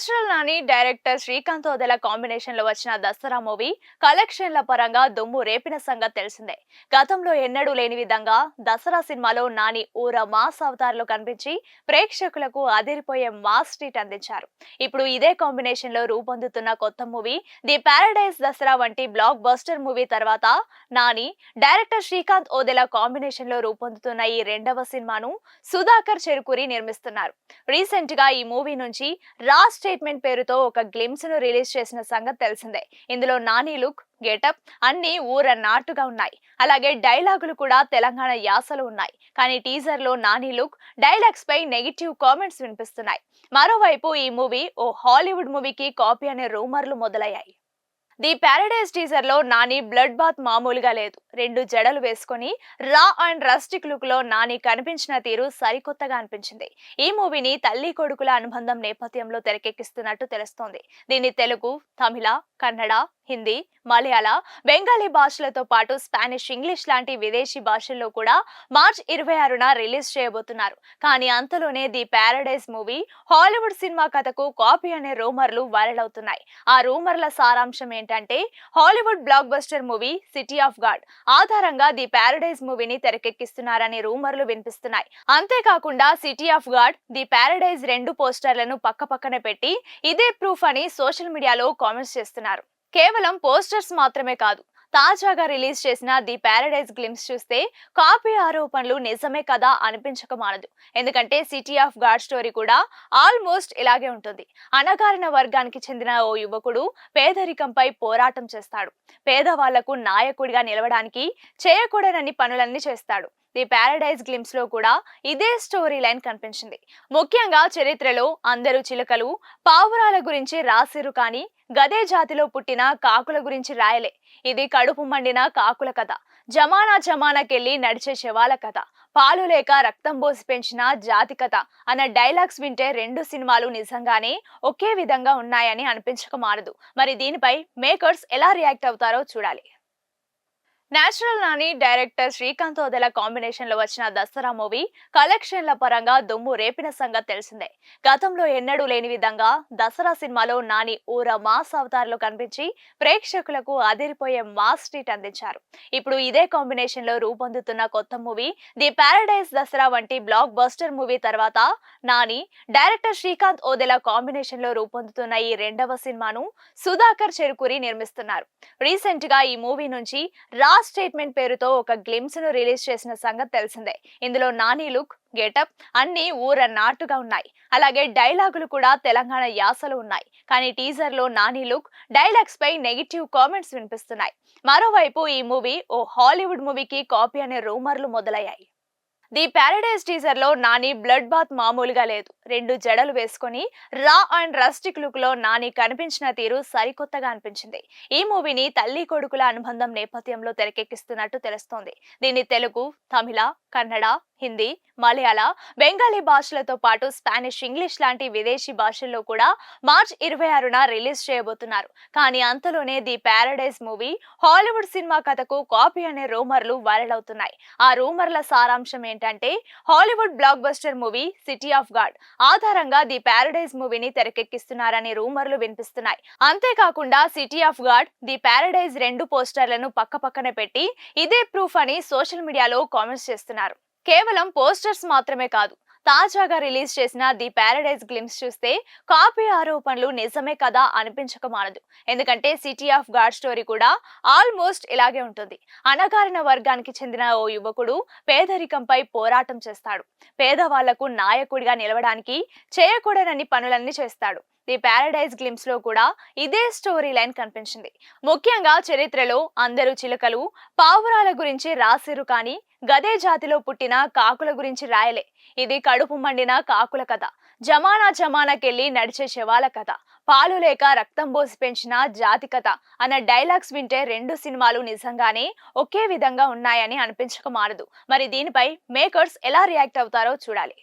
Natural Nani director Srikanth Odela combination లో వచ్చిన Dasara movie కలెక్షన్ల పరంగా దుమ్ము రేపిన సంగతి తెలిసిందే. గతంలో ఎన్నడూ లేని విధంగా దసరా సినిమాలో నాని ఊర మాస్ అవతారంలో కనిపించి ప్రేక్షకులకు అదిరిపోయే మాస్ ట్రీట్ అందించారు. ఇప్పుడు ఇదే కాంబినేషన్ లో రూపొందుతున్న కొత్త మూవీ ది పారడైజ్ దసరా వంటి బ్లాక్ బస్టర్ మూవీ తర్వాత నాని డైరెక్టర్ శ్రీకాంత్ ఓదెల కాంబినేషన్ లో రూపొందుతున్న ఈ రెండవ సినిమాను సుధాకర్ చెరుకూరి నిర్మిస్తున్నారు. రీసెంట్ గా ఈ మూవీ నుంచి స్టేట్మెంట్ పేరుతో ఒక గ్లిమ్స్ ను రిలీజ్ చేసిన సంగతి తెలిసిందే. ఇందులో నాని లుక్, గెటప్ అన్ని ఊర నాటుగా ఉన్నాయి. అలాగే డైలాగులు కూడా తెలంగాణ యాసలో ఉన్నాయి. కానీ టీజర్ లో నాని లుక్, డైలాగ్స్ పై నెగిటివ్ కామెంట్స్ వినిపిస్తున్నాయి. మరోవైపు ఈ మూవీ ఓ హాలీవుడ్ మూవీకి కాపీ అనే రూమర్లు మొదలయ్యాయి. ది పారడైజ్ టీజర్ లో నాని బ్లడ్ బాత్ మామూలుగా లేదు. 2 జడలు వేసుకొని రా అండ్ రస్టిక్ లుక్ లో నాని కనిపించిన తీరు సరికొత్తగా అనిపించింది. ఈ మూవీని తల్లి కొడుకుల అనుబంధం నేపథ్యంలో తెరకెక్కిస్తున్నట్టు తెలుస్తోంది. దీన్ని తెలుగు, తమిళ, కన్నడ, హిందీ, మలయాళ, బెంగాలీ భాషలతో పాటు స్పానిష్, ఇంగ్లీష్ లాంటి విదేశీ భాషల్లో కూడా మార్చ్ 26న రిలీజ్ చేయబోతున్నారు. కానీ అంతలోనే the paradise movie Hollywood cinema కథకు కాపీ అనే రూమర్లు వైరల్ అవుతున్నాయి. ఆ రూమర్ల సారాంశం ఏంటంటే Hollywood block buster movie city of God ఆధారంగా ది పారడైజ్ మూవీని తెరకెక్కిస్తున్నారని రూమర్లు వినిపిస్తున్నాయి. అంతేకాకుండా city of God, the paradise 2 పోస్టర్లను పక్కపక్కనే పెట్టి ఇదే ప్రూఫ్ అని సోషల్ మీడియాలో కామెంట్స్ చేస్తున్నారు. కేవలం పోస్టర్స్ మాత్రమే కాదు, తాజాగా రిలీజ్ చేసిన ది పారడైజ్ గ్లిమ్స్ చూస్తే కాపీ ఆరోపణలు నిజమే కదా అనిపించక మానదు. ఎందుకంటే సిటీ ఆఫ్ గాడ్ స్టోరీ కూడా ఆల్మోస్ట్ ఇలాగే ఉంటుంది. అణగారిన వర్గానికి చెందిన ఓ యువకుడు పేదరికంపై పోరాటం చేస్తాడు. పేదవాళ్లకు నాయకుడిగా నిలవడానికి చేయకూడనన్ని పనులన్నీ చేస్తాడు. ది పారడైజ్ గ్లిమ్స్ లో కూడా ఇదే స్టోరీ లైన్ కనిపించింది. ముఖ్యంగా చరిత్రలో అందరూ చిలుకలు, పావురాల గురించి రాసిరు, కానీ గదే జాతిలో పుట్టిన కాకుల గురించి రాయలే. ఇది కడుపు మండిన కాకుల కథ, జమానాకెళ్లి నడిచే శవాల కథ, పాలు లేక రక్తం పోసి పెంచిన జాతి కథ అన్న డైలాగ్స్ వింటే 2 సినిమాలు నిజంగానే ఒకే విధంగా ఉన్నాయని అనిపించక మానదు. మరి దీనిపై మేకర్స్ ఎలా రియాక్ట్ అవుతారో చూడాలి. Natural Nani director Srikanth Odela combination లో వచ్చిన దసరా మూవీ కలెక్షన్ల పరంగా దుమ్ము రేపిన సంగతి తెలిసిందే. గతంలో ఎన్నడూ లేని విధంగా దసరా సినిమాలో నాని ఊర మాస్ అవతారంలో కనిపించి ప్రేక్షకులకు అదిరిపోయే మాస్ ట్రీట్ అందించారు. ఇప్పుడు ఇదే కాంబినేషన్ లో రూపొందుతున్న కొత్త మూవీ ది పారడైజ్ దసరా వంటి బ్లాక్ బస్టర్ మూవీ తర్వాత నాని డైరెక్టర్ శ్రీకాంత్ ఓదెల కాంబినేషన్ లో రూపొందుతున్న ఈ రెండవ సినిమాను సుధాకర్ చెరుకూరి నిర్మిస్తున్నారు. రీసెంట్ గా ఈ మూవీ నుంచి స్టేట్మెంట్ పేరుతో ఒక గ్లిమ్స్ ను రిలీజ్ చేసిన సంగతి తెలిసిందే. ఇందులో నాని లుక్, గెటప్ అన్ని ఊర నాటుగా ఉన్నాయి. అలాగే డైలాగులు కూడా తెలంగాణ యాసలో ఉన్నాయి. కానీ టీజర్ లో నాని లుక్, డైలాగ్స్ పై నెగిటివ్ కామెంట్స్ వినిపిస్తున్నాయి. మరోవైపు ఈ మూవీ ఓ హాలీవుడ్ మూవీకి కాపీ అనే రూమర్లు మొదలయ్యాయి. ది పారడైజ్ టీజర్ లో నాని బ్లడ్ బాత్ మామూలుగా లేదు. 2 జడలు వేసుకొని రా అండ్ రస్టిక్ లుక్ లో నాని కనిపించిన తీరు సరికొత్తగా అనిపించింది. ఈ మూవీని తల్లి కొడుకుల అనుబంధం నేపథ్యంలో తెరకెక్కిస్తున్నట్టు తెలుస్తోంది. దీన్ని తెలుగు, తమిళ, కన్నడ, హిందీ, మలయాళ, బెంగాలీ భాషలతో పాటు స్పానిష్, ఇంగ్లీష్ లాంటి విదేశీ భాషల్లో కూడా మార్చ్ 26న రిలీజ్ చేయబోతున్నారు. కానీ అంతలోనే the paradise movie Hollywood cinema కథకు కాపీ అనే రూమర్లు వైరల్ అవుతున్నాయి. ఆ రూమర్ల సారాంశం ఏంటంటే Hollywood block buster movie city of God ఆధారంగా ది పారడైజ్ మూవీని తెరకెక్కిస్తున్నారని రూమర్లు వినిపిస్తున్నాయి. అంతేకాకుండా city of God, the paradise 2 పోస్టర్లను పక్కపక్కనే పెట్టి ఇదే ప్రూఫ్ అని సోషల్ మీడియాలో కామెంట్స్ చేస్తున్నారు. కేవలం పోస్టర్స్ మాత్రమే కాదు, తాజాగా రిలీజ్ చేసిన ది పారడైజ్ గ్లిమ్స్ చూస్తే కాపీ ఆరోపణలు నిజమే కదా అనిపించక మానదు. ఎందుకంటే సిటీ ఆఫ్ గాడ్ స్టోరీ కూడా ఆల్మోస్ట్ ఇలాగే ఉంటుంది. అణగారిన వర్గానికి చెందిన ఓ యువకుడు పేదరికంపై పోరాటం చేస్తాడు. పేదవాళ్లకు నాయకుడిగా నిలవడానికి చేయకూడనన్ని పనులన్నీ చేస్తాడు. ది పారడైజ్ గ్లిమ్స్ లో కూడా ఇదే స్టోరీ లైన్ కనిపించింది. ముఖ్యంగా చరిత్రలో అందరూ చిలుకలు, పావురాల గురించి రాసిరు, కానీ గదే జాతిలో పుట్టిన కాకుల గురించి రాయలే. ఇది కడుపు మండిన కాకుల కథ, జమానాకెళ్లి నడిచే శవాల కథ, పాలు లేక రక్తం పోసి పెంచిన జాతి కథ అన్న డైలాగ్స్ వింటే 2 సినిమాలు నిజంగానే ఒకే విధంగా ఉన్నాయని అనిపించక మానదు. మరి దీనిపై మేకర్స్ ఎలా రియాక్ట్ అవుతారో చూడాలి.